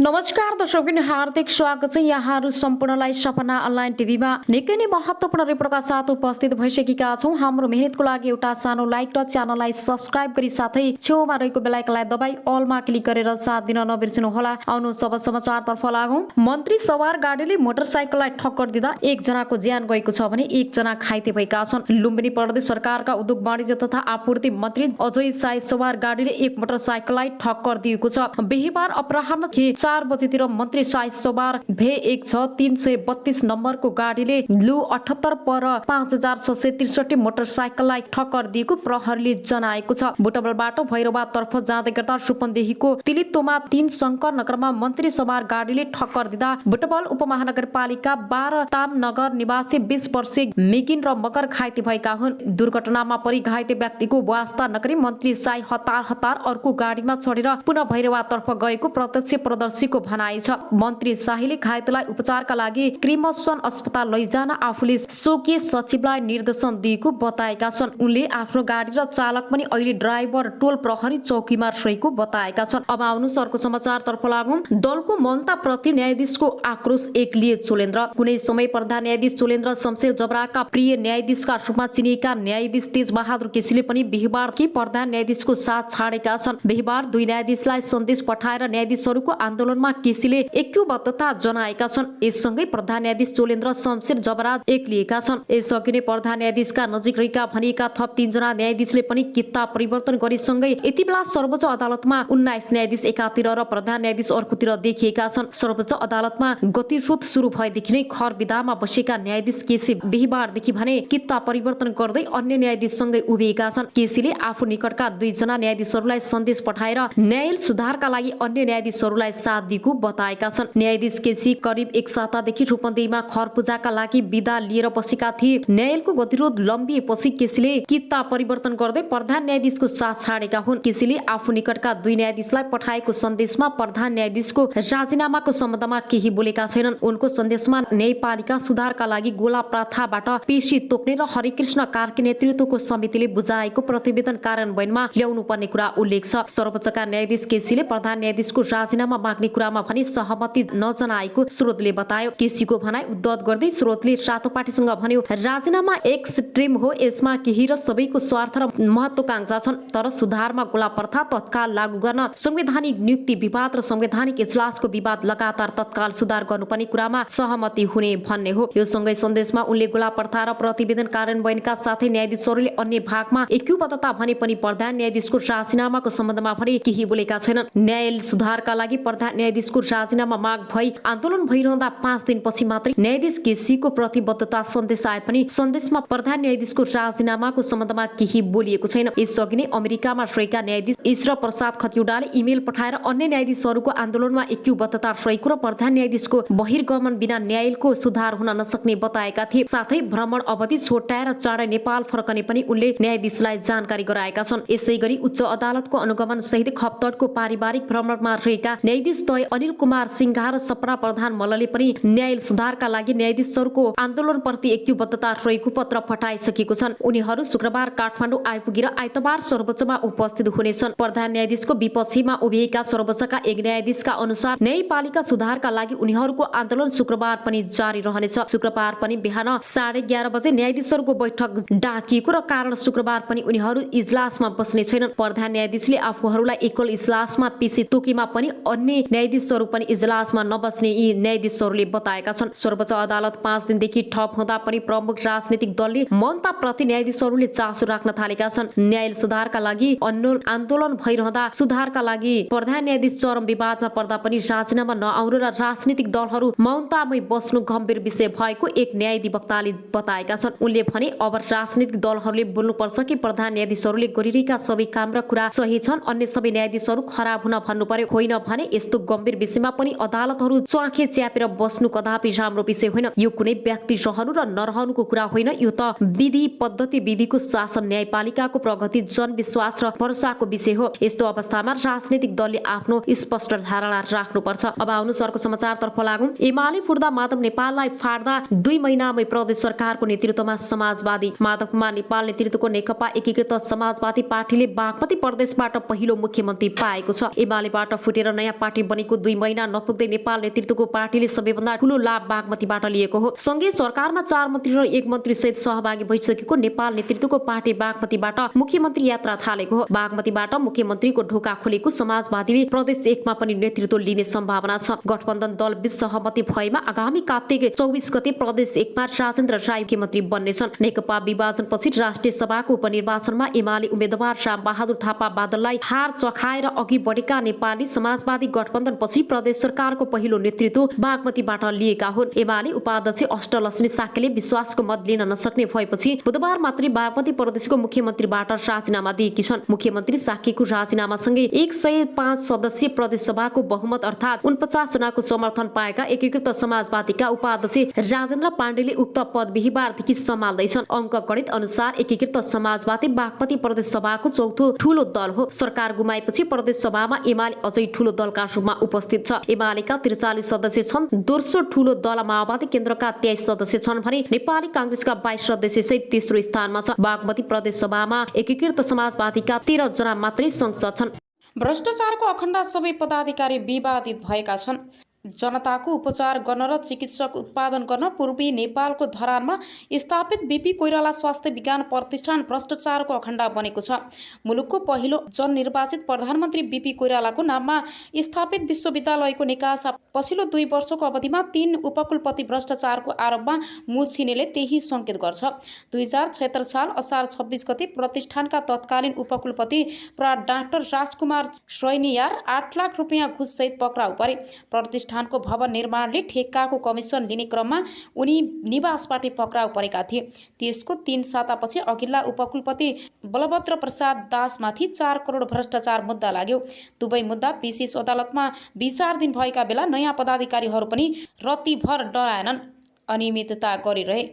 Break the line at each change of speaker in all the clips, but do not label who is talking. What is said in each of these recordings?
नमस्कार दर्शकबिन हार्दिक स्वागत छ। यहाँहरू सम्पूर्णलाई सपना अनलाइन टिभीमा निकै नै महत्त्वपूर्ण रिपोर्टका साथ उपस्थित भइसकेका छौँ। हाम्रो मेहनतको लागि एउटा सानो लाइक र च्यानललाई सब्स्क्राइब गरी साथै छेउमा रहेको बेल आइकनलाई दबाई अलमा क्लिक गरेर साथ दिन नबिर्सनु होला। आउनु सब समाचारतर्फ लागौँ। मन्त्री सवार गाडीले मोटरसाइकललाई ठक्कर दिँदा एकजनाको ज्यान गएको छ भने एकजना घाइते भएका छन्। लुम्बिनी प्रदेश सरकारका उद्योग वाणिज्य तथा आपूर्ति मन्त्री अजय साई सवार गाडीले एक मोटरसाइकललाई ठक्कर दिएको छ। बिहीबार अपराह्न 4 बजेतिर मन्त्री साई सवार VX332 नम्बरको गाडीले लु 78 पर 5663 मोटरसाइकललाई ठक्कर दिएको प्रहरीले जनाएको छ। बुटवलबाट भैरवातर्फ जाँदै गर्दा सुपन्देहीको तिलितोमा 3 शङ्कर नगरमा मन्त्री सवार गाडीले ठक्कर दिँदा बुटवल उपमहानगरपालिका 12 ताम नगर निवासी 20 वर्षीय मिगिन र मगर घाइते भएका हुन्। दुर्घटनामा परि घाइते व्यक्तिको वास्ता नगरी मन्त्री साई हतार अर्को गाडीमा चढेर पुनः भैरवातर्फ गएको प्रत्यक्षदर्शीको भनाइ छ। मन्त्री शाहीले घाइतेलाई उपचारका लागि क्रिमसन अस्पताल लैजान आफूले स्वकीय सचिवलाई निर्देशन दिएको बताएका छन्। उनले आफ्नो गाडी र चालक पनि अहिले ड्राइभर टोल प्रहरी चौकीमा रहेको बताएका छन्। अब आउनुहोस् अर्को समाचारतर्फ लागौँ। दलको मन्ता प्रति न्यायाधीशको आक्रोश एक्लिए चोलेन्द्र। कुनै समय प्रधान न्यायाधीश चोलेन्द्र शमशेर जबराका प्रिय न्यायाधीशका रूपमा चिनिएका न्यायाधीश तेजबहादुर केसीले पनि बिहीबार प्रधान न्यायाधीशको साथ छाडेका छन्। बिहीबार 2 न्यायाधीशलाई सन्देश पठाएर न्यायाधीशहरूको आन्दोलनमा केसीले ऐक्यबद्धता जनाएका छन्। यससँगै प्रधान न्यायाधीश चोलेन्द्र शमशेर जबरा एक्लिएका छन्। यसअघि नै प्रधान न्यायाधीशका नजिक रहेका भनिएका थप 3 जना न्यायाधीशले पनि किता परिवर्तन गरेसँगै यति बेला सर्वोच्च अदालतमा 19 न्यायाधीश एकातिर र प्रधान न्यायाधीश अर्कोतिर देखिएका छन्। सर्वोच्च अदालतमा गतिरोध सुरु भएदेखि नै खर विधामा बसेका न्यायाधीश केसी बिहीबारदेखि भने किता परिवर्तन गर्दै अन्य न्यायाधीशसँगै उभिएका छन्। केसीले आफू निकटका 2 जना न्यायाधीशहरूलाई सन्देश पठाएर न्याय सुधारका लागि अन्य न्यायाधीशहरूलाई साथ दिएको बताएका छन्। न्यायाधीश केसी करिब 1 सातादेखि रूपन्देहीमा खर पूजाका लागि बिदा लिएर बसेका थिए। न्यायालयको गतिरोध लम्बिएपछि केसीले किता परिवर्तन गर्दै प्रधान न्यायाधीशको साथ छाडेका हुन्। केसीले आफू निकटका 2 न्यायाधीशलाई पठाएको सन्देशमा प्रधान न्यायाधीशको राजीनामाको सम्बन्धमा केही बोलेका छैनन्। उनको सन्देशमा न्यायपालिका सुधारका लागि गोला प्रथाबाट पेशी तोक्ने र हरिकृष्ण कार्की नेतृत्वको समितिले बुझाएको प्रतिवेदन कार्यान्वयनमा ल्याउनु पर्ने कुरा उल्लेख छ। सर्वोच्चका न्यायाधीश केसीले प्रधान न्यायाधीशको राजीनामा माग्ने कुरामा पनि सहमति नजनाएको स्रोतले बतायो। केसीको भनाइ उद्धत गर्दै स्रोतले रातो पार्टीसँग भन्यो, राजीनामा एक्सट्रिम हो। यसमा केही र सबैको स्वार्थ र महत्वाकांक्षा छन्, तर सुधारमा गोला प्रथा तत्काल लागू गर्न, संवैधानिक नियुक्ति विवाद र संवैधानिक इजलासको विवाद लगातार तत्काल सुधार गर्नुपर्ने कुरामा सहमति हुने भन्ने हो। यो सँगै सन्देशमा उनले गोला प्रथा र प्रतिवेदन कार्यान्वयनका साथै न्यायाधीशहरूले अन्य भागमा ऐक्यबद्धता भने पनि प्रधान न्यायाधीशको राजीनामाको सम्बन्धमा भने केही बोलेका छैनन्। न्याय सुधारका लागि प्रधान न्यायाधीशको राजीनामा माग भई आन्दोलन भइरहँदा 5 दिनपछि मात्रै न्यायाधीश केसीको प्रतिबद्धता सन्देश आए पनि सन्देशमा प्रधान न्यायाधीशको राजीनामाको सम्बन्धमा केही बोलिएको छैन। यसअघि नै अमेरिकामा रहेका न्यायाधीश ईश्वर प्रसाद खतिवडाले इमेल पठाएर अन्य न्यायाधीशहरूको आन्दोलनमा ऐक्यबद्धता रहेको र प्रधान न्यायाधीशको बहिर्गमन बिना न्यायालयको सुधार हुन नसक्ने बताएका थिए। साथै भ्रमण अवधि छोटाएर चाँडै नेपाल फर्कने पनि उनले न्यायाधीशलाई जानकारी गराएका छन्। यसैगरी उच्च अदालतको अनुगमन सहित खप्तडको पारिवारिक भ्रमणमा रहेका न्यायाधीश द्वय अनिल कुमार सिंघा र सपना प्रधान मल्लले पनि न्याय सुधारका लागि न्यायाधीशहरूको आन्दोलनप्रति ऐक्यबद्धता रहेको पत्र पठाइसकेको छन्। उनीहरू शुक्रबार काठमाडौँ आइपुगेर आइतबार सर्वोच्चमा उपस्थित हुनेछन्। प्रधान न्यायाधीशको विपक्षीमा उभिएका सर्वोच्चका एक न्यायाधीशका अनुसार न्यायपालिका सुधारका लागि उनीहरूको आन्दोलन शुक्रबार पनि जारी रहनेछ। शुक्रबार पनि बिहान 11:30 बजे न्यायाधीशहरूको बैठक डाकिएको र कारण शुक्रबार पनि उनीहरू इजलासमा बस्ने छैनन्। प्रधान न्यायाधीशले आफूहरूलाई एकल इजलासमा पेशी तोकेमा पनि अन्य न्यायाधीशहरू पनि इजलासमा नबस्ने यी न्यायाधीशहरूले बताएका छन्। सर्वोच्च अदालत 5 दिनदेखि ठप हुँदा पनि प्रमुख राजनीतिक दलले मन्ता प्रति न्यायाधीशहरूले चासो राख्न थालेका छन्। न्याय सुधारका लागि आन्दोलन भइरहँदा सुधारका लागि प्रधान न्यायाधीश चरम विवादमा पर्दा पनि राजीनामा नआउनु र राजनीतिक दलहरू मौनतामै बस्नु गम्भीर विषय भएको एक न्यायाधिवक्ताले बताएका छन्। उनले भने अब राजनीतिक दलहरूले बोल्नुपर्छ कि प्रधान न्यायाधीशहरूले गरिरहेका सबै काम र कुरा सही छन्, अन्य सबै न्यायाधीशहरू खराब हुन भन्नु पर्यो। होइन भने यस्तो गम्भीर विषयमा पनि अदालतहरू च्वाखे च्यापेर बस्नु कदापि राम्रो विषय होइन। यो कुनै व्यक्ति रहनु र नरहनुको कुरा होइन। यो त विधि पद्धति, विधिको शासन, न्यायपालिकाको प्रगति, जनविश्वास र भरोसाको विषय हो। यस्तो अवस्थामा राजनीतिक दलले आफ्नो स्पष्ट धारणा राख्नुपर्छ। अब आउनुहोस् अर्को समाचारतर्फ लागौँ। एमाले फुर्दा माधव नेपाललाई फाड्दा 2 महिनामै प्रदेश सरकारको नेतृत्वमा समाजवादी माधव कुमार नेपाल नेतृत्वको नेकपा एकीकृत समाजवादी पार्टीले बागमती प्रदेशबाट पहिलो मुख्यमन्त्री पाएको छ। एमालेबाट फुटेर नयाँ पार्टी बनेको 2 महिना नपुग्दै नेपाल नेतृत्वको पार्टीले सबैभन्दा ठूलो लाभ बागमतीबाट लिएको हो। सँगै सरकारमा 4 मन्त्री र 1 मन्त्री सहित सहभागी भइसकेको नेपाल नेतृत्वको पार्टी बागमतीबाट मुख्यमन्त्री यात्रा थालेको हो। बागमतीबाट मुख्यमन्त्रीको ढोका खोलेको समाजवादीले प्रदेश 1 मा पनि नेतृत्व लिने सम्भावना छ। गठबन्धन दल बीच सहमति भएमा आगामी कार्तिक 24 गते प्रदेश 1 मा राजेन्द्र राय मुख्यमन्त्री बन्नेछन्। नेकपा विभाजनपछि राष्ट्रिय सभाको उपनिर्वाचनमा एमाले उम्मेद्वार श्याम बहादुर थापा बादललाई हार चखाएर अघि बढेका नेपाली समाजवादी गठबन्धनपछि प्रदेश सरकारको पहिलो नेतृत्व बागमतीबाट लिएका हुन्। एमाले उपाध्यक्ष अष्टलक्ष्मी साक्यले विश्वासको मत लिन नसक्ने भएपछि बुधबार मात्रै बागमती प्रदेशको मुख्यमन्त्रीबाट राजीनामा दिएकी छन्। मुख्यमन्त्री साक्यको राजीनामासँगै 105 सदस्यीय प्रदेश सभाको बहुमत अर्थात् 49 जनाको समर्थन पाएका एकीकृत समाजवादीका उपाध्यक्ष राजेन्द्र पाण्डेले उक्त पद बिहीबारदेखि सम्हाल्दैछन्। अङ्क गणित अनुसार एकीकृत समाजवादी बागमती प्रदेश सभाको चौथो ठूलो दल हो। सरकार गुमाएपछि प्रदेश सभामा एमाले अझै ठूलो दलका रूपमा उपस्थित छ। एमालेका 43 सदस्य छन्। दोस्रो ठूलो दल माओवादी केन्द्रका 23 सदस्य छन् भने नेपाली कांग्रेसका 22 सदस्य सहित तेस्रो स्थानमा छ। बागमती प्रदेश सभामा एकीकृत समाजवादीका 13 जना मात्रै संसद छन्।
भ्रष्टाचारको अखण्ड सबै पदाधिकारी विवादित भएका छन्। जनताको उपचार गर्न र चिकित्सक उत्पादन गर्न पूर्वी नेपालको धरानमा स्थापित बीपी कोइराला स्वास्थ्य विज्ञान प्रतिष्ठान भ्रष्टाचारको अखण्ड बनेको छ। मुलुकको पहिलो जननिर्वाचित प्रधानमन्त्री बीपी कोइरालाको नाममा स्थापित विश्वविद्यालयको निकासा पछिल्लो 2 वर्षको अवधिमा 3 उपकुलपति भ्रष्टाचारको आरोपमा मुछिनेले त्यही संकेत गर्छ। 2076 साल असार 26 गते प्रतिष्ठानका तत्कालीन उपकुलपति प्रा डाक्टर राजकुमार श्रैनियार 8 लाख रुपियाँ घुससहित पक्राउ परे। प्रतिष्ठानको भवन निर्माणले ठेक्काको कमिसन लिने क्रममा उनी निवासबाट पक्राउ परेका थिए। त्यसको 3 सातापछि अघिल्ला उपकुलपति बलभद्र प्रसाद दासमाथि 4 करोड भ्रष्टाचार मुद्दा लाग्यो। दुवै मुद्दा विशेष अदालतमा विचाराधीन भएका बेला नयाँ पदाधिकारीहरू पनि रत्तीभर डराएनन्, अनियमितता गरिरहे।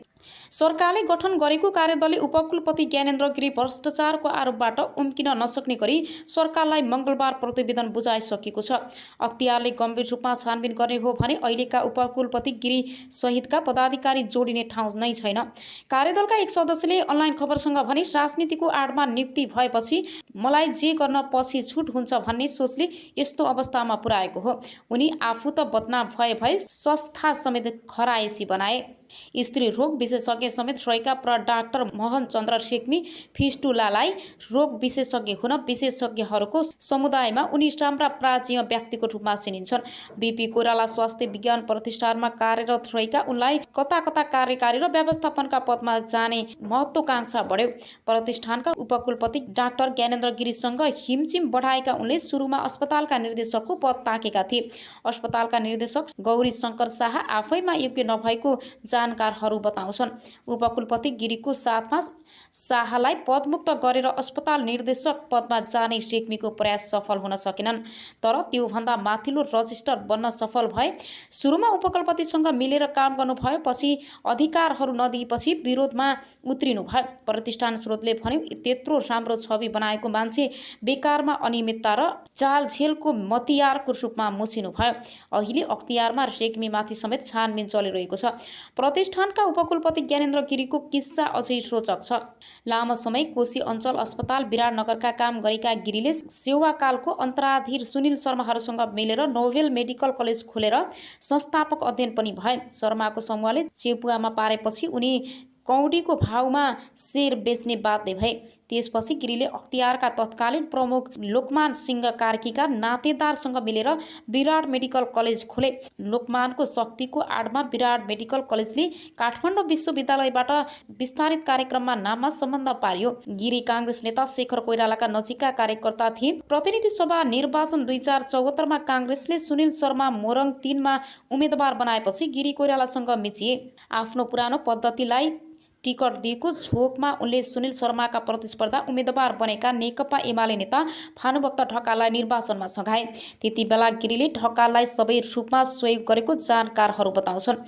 सरकारले गठन गरेको कार्यदलले उपकुलपति ज्ञानेन्द्र गिरी भ्रष्टाचारको आरोपबाट उम्किन नसक्ने गरी सरकारलाई मंगलबार प्रतिवेदन बुझाइसकेको छ। अख्तियारले गम्भीर रूपमा छानबिन गर्ने हो भने अहिलेका उपकुलपति गिरी सहितका पदाधिकारी जोडिने ठाउँ नै छैन। कार्यदलका एक सदस्यले अनलाइन खबरसँग भने राजनीतिको आडमा नियुक्ति भएपछि मलाई जे गर्न पछि छुट हुन्छ भन्ने सोचले यस्तो अवस्थामा पुर्याएको हो। उनी आफू त बदनाम भए संस्था समेत खराएसी बनाए। स्त्री रोग विशेषज्ञ समेत रहेका प्र डाक्टर मोहन चन्द्र रेग्मी फिस्टुलालाई रोग विशेषज्ञ हुन विशेषज्ञहरूको समुदायमा उनी राम्रा प्राचीन व्यक्तिको रूपमा चिनिन्छन्। बीपी कोइराला स्वास्थ्य विज्ञान प्रतिष्ठानमा कार्यरत रहेका उनलाई कता कता कार्यकारी र व्यवस्थापनका पदमा जाने महत्त्वाकांक्षा बढ्यो। प्रतिष्ठानका उपकुलपति डाक्टर ज्ञानेन्द्र गिरीसँग हिमचिम बढाएका उनले सुरुमा अस्पतालका निर्देशकको पद ताकेका थिए। अस्पतालका निर्देशक गौरी शङ्कर शाह आफैमा योग्य नभएको जानकारहरू बताउँछन्। उपकुलपति गिरीको साथमा शाहलाई पदमुक्त गरेर अस्पताल निर्देशक पदमा जाने रेग्मीको प्रयास सफल हुन सकेनन्, तर त्योभन्दा माथिल्लो रजिस्टर बन्न सफल भए। सुरुमा उपकुलपतिसँग मिलेर काम गर्नुभयो, पछि अधिकारहरू नदिएपछि विरोधमा उत्रिनु भयो। प्रतिष्ठान स्रोतले भन्यो त्यत्रो राम्रो छवि बनाएको मान्छे बेकारमा अनियमितता र चालझेलको मतियारको रूपमा मुछिनु भयो। अहिले अख्तियारमा रेग्मीमाथि समेत छानबिन चलिरहेको छ। प्रतिष्ठानका उपकुलपति ज्ञानेन्द्र गिरीको किस्सा अझै रोचक छ। लामो समय कोशी अञ्चल अस्पताल विराटनगरका काम गरेका गिरीले सेवाकालको अन्तराधीर सुनिल शर्माहरूसँग मिलेर नोभेल मेडिकल कलेज खोलेर संस्थापक अध्ययन पनि भए। शर्माको समूहले चेपुवामा पारेपछि उनी कौडीको भावमा शेर बेच्ने बाध्य भए। त्यसपछि गिरीले अख्तियारका तत्कालीन प्रमुख लोकमान सिंह कार्कीका नातेदारसँग मिलेर विराट मेडिकल कलेज खोले। लोकमानको शक्तिको आडमा विराट मेडिकल कलेजले काठमाडौँ विश्वविद्यालयबाट विस्तारित कार्यक्रममा नाममा सम्बन्ध पारियो। गिरी काङ्ग्रेस नेता शेखर कोइरालाका नजिकका कार्यकर्ता थिए। प्रतिनिधि सभा निर्वाचन 2074 मा काङ्ग्रेसले सुनिल शर्मा मोरङ 3 मा उम्मेदवार बनाएपछि गिरी कोइरालासँग मिचिए। आफ्नो पुरानो पद्धतिलाई टिकट दिएको झोकमा उनले सुनिल शर्माका प्रतिस्पर्धा उम्मेदवार बनेका नेकपा एमाले नेता भानुभक्त ढकाललाई निर्वाचनमा सघाए। त्यति बेला गिरीले ढकाललाई सबै रूपमा सहयोग गरेको जानकारहरू बताउँछन्।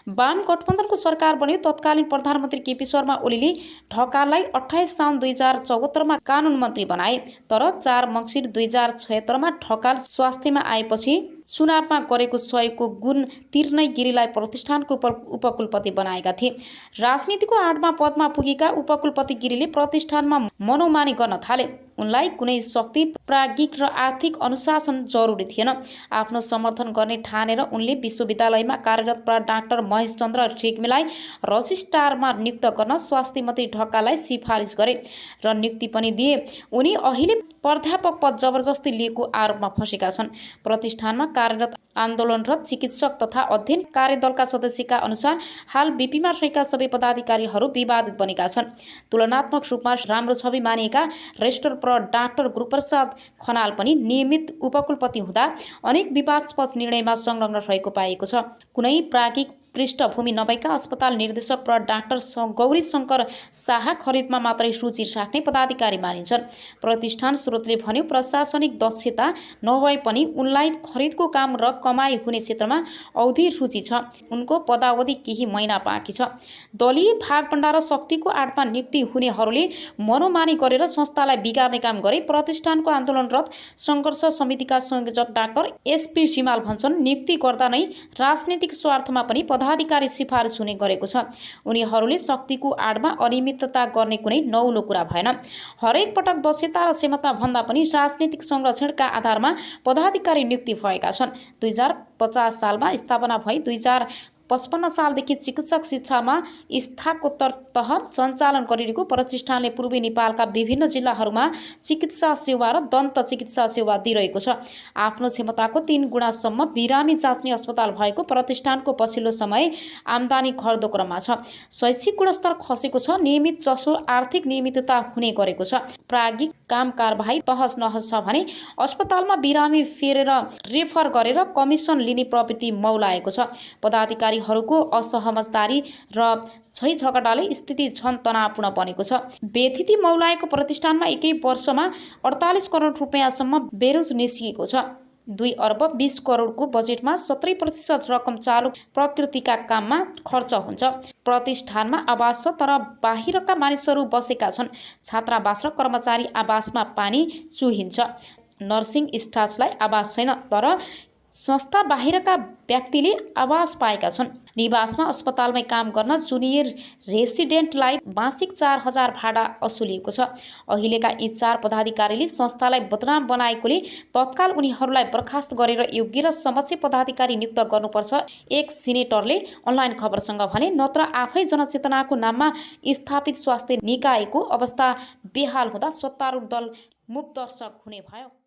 वाम गठबन्धनको सरकार बन्यो। तत्कालीन प्रधानमन्त्री केपी शर्मा ओलीले ढकाललाई 28 साउन 2074 मा कानुन मन्त्री बनाए, तर 4 मङ्सिर 2076 मा ढकाल स्वास्थ्यमा आएपछि चुनावमा गरेको सहयोगको गुण तिर्नै गिरीलाई प्रतिष्ठानको उपकुलपति बनाएका थिए। राजनीतिको आडमा पदमा पुगेका उपकुलपति गिरीले प्रतिष्ठानमा मनोमानी गर्न थाले। उनलाई कुनै शक्ति प्राज्ञिक र आर्थिक अनुशासन जरुरी थिएन। आफ्नो समर्थन गर्ने ठानेर उनले विश्वविद्यालयमा कार्यरत डाक्टर महेश चन्द्र रेग्मीलाई रजिस्ट्रारमा नियुक्त गर्न स्वास्थ्य मन्त्री ढकाललाई सिफारिस गरे र नियुक्ति पनि दिए। उनी अहिले प्राध्यापक पद जबरजस्ती लिएको आरोपमा फँसेका छन्। प्रतिष्ठानमा कार्यरत आन्दोलनरत चिकित्सक तथा अध्ययन कार्यदलका सदस्यका अनुसार हाल बीपीमा रहेका सबै पदाधिकारीहरू विवादित बनेका छन्। तुलनात्मक रूपमा राम्रो छवि मानिएका रेजिस्ट्रार डाक्टर गुरुप्रसाद खनाल पनि नियमित उपकुलपति हुँदा अनेक विवादास्पद निर्णयमा संलग्न रहेको पाइएको छ। कुनै प्राज्ञिक पृष्ठभूमि नभएका अस्पताल निर्देशक डाक्टर गौरी शङ्कर शाह खरिदमा मात्रै रुचि राख्ने पदाधिकारी मानिन्छन्। प्रतिष्ठान स्रोतले भन्यो प्रशासनिक दक्षता नभए पनि उनलाई खरिदको काम र कमाई हुने क्षेत्रमा औधी रुचि छ। उनको पदावधि केही महिना बाँकी छ। दलीय भागभण्डा र शक्तिको आडमा नियुक्ति हुनेहरूले मनोमानी गरेर संस्थालाई बिगार्ने काम गरे। प्रतिष्ठानको आन्दोलनरत सङ्घर्ष समितिका संयोजक डाक्टर एसपी सिमाल भन्छन् नियुक्ति गर्दा नै राजनीतिक स्वार्थमा पनि पदाधिकारी सिफारिस हुने गरेको छ। उनीहरूले शक्तिको आडमा अनियमितता गर्ने कुनै नौलो कुरा भएन। हरेक पटक दक्षता र क्षमता भन्दा पनि राजनीतिक संरक्षणका आधारमा पदाधिकारी नियुक्ति भएका छन्। 2050 सालमा स्थापना भई 2055 सालदेखि चिकित्सक शिक्षामा स्नातकोत्तर तह सञ्चालन गरिरहेको प्रतिष्ठानले पूर्वी नेपालका विभिन्न जिल्लाहरूमा चिकित्सा सेवा र दन्त चिकित्सा सेवा दिइरहेको छ। आफ्नो क्षमताको 3 गुणासम्म बिरामी जाँच्ने अस्पताल भएको प्रतिष्ठानको पछिल्लो समय आम्दानी घट्दो क्रममा छ। शैक्षिक गुणस्तर खसेको छ। नियमित जसो आर्थिक नियमितता हुने गरेको छ। प्राज्ञिक काम कारबाही तहस नहस छ भने अस्पतालमा बिरामी फेरेर रेफर गरेर कमिसन लिने प्रवृत्ति मौलाएको छ। पदाधिकारीहरूको असहमतदारी र झैझगडाले स्थिति झन तनावपूर्ण बनेको छ। बेथिति मौलाएको प्रतिष्ठानमा एकै वर्षमा 48 करोड रुपियाँसम्म बेरोज निस्किएको छ। 2 अर्ब 20 करोडको बजेटमा 70% रकम चालु प्रकृतिका काममा खर्च हुन्छ। प्रतिष्ठानमा आवास छ तर बाहिरका मानिसहरू बसेका छन्। छात्रावास र कर्मचारी आवासमा पानी चुहिन्छ। नर्सिङ स्टाफलाई आवास छैन तर संस्था बाहिरका व्यक्तिले आवास पाएका छन्। निवासमा अस्पतालमै काम गर्न जुनियर रेसिडेन्टलाई मासिक 4000 भाडा असुलिएको छ। अहिलेका यी 4 पदाधिकारीले संस्थालाई बदनाम बनाएकोले तत्काल उनीहरूलाई बर्खास्त गरेर योग्य र समक्ष पदाधिकारी नियुक्त गर्नुपर्छ। एक सिनेटरले अनलाइन खबरसँग भने नत्र आफै जनचेतनाको नाममा स्थापित स्वास्थ्य निकायको अवस्था बेहाल हुँदा सत्तारूढ दल मूक दर्शक हुने भयो।